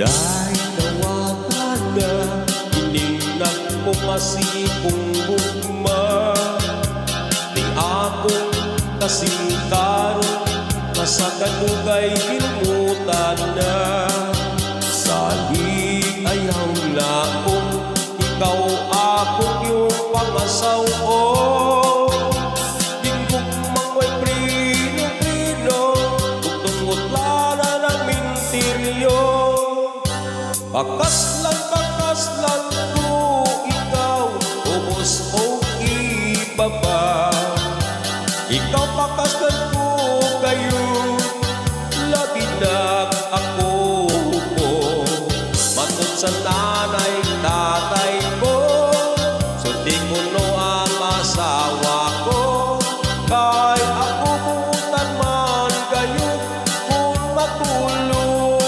Day nawagan na ininag mo kasi kung gugma ni akong kasing karon nasa kanugay ginutan na salig ayaw laong ikaw akong iyong pangasaw o tingkog mangway prino-prino tutunggot lana ng mintiryo pakaslan ko ikaw ubos o ibaba ikaw pakaslan ko kayo labi na ako po matod sa nanay tatay ko sundi ko no ang asawa ko kay ako butan man kayo kung matulog.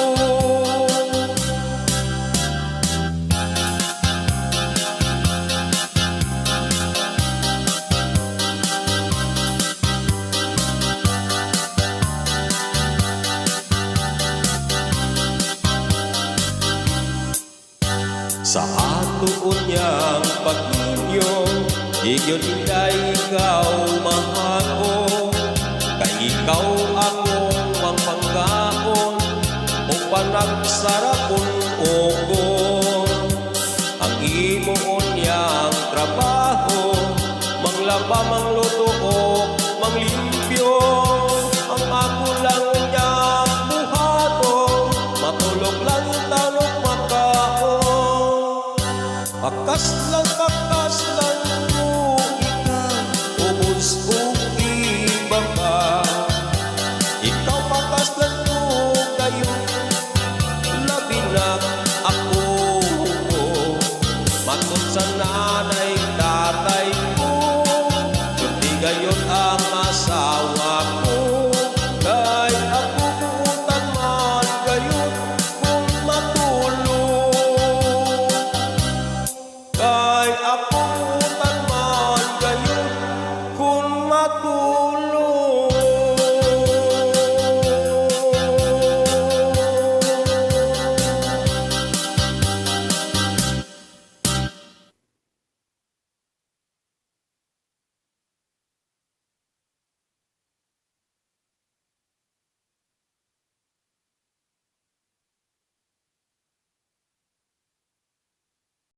Sa atuon niyang pag-inyo, iyon hindi ikaw mahako. Kay ikaw akong mangpanggaon, o panagsarapon ukon. Ang imoon niyang trabaho, manglaba, mangluto o manglimpyo. Ang ako lang niyang buhato, matulog lang talong makaon. Pakaslan ko ikaw, ubos kong ibaba. Ikaw pakaslan ko kayo, labi na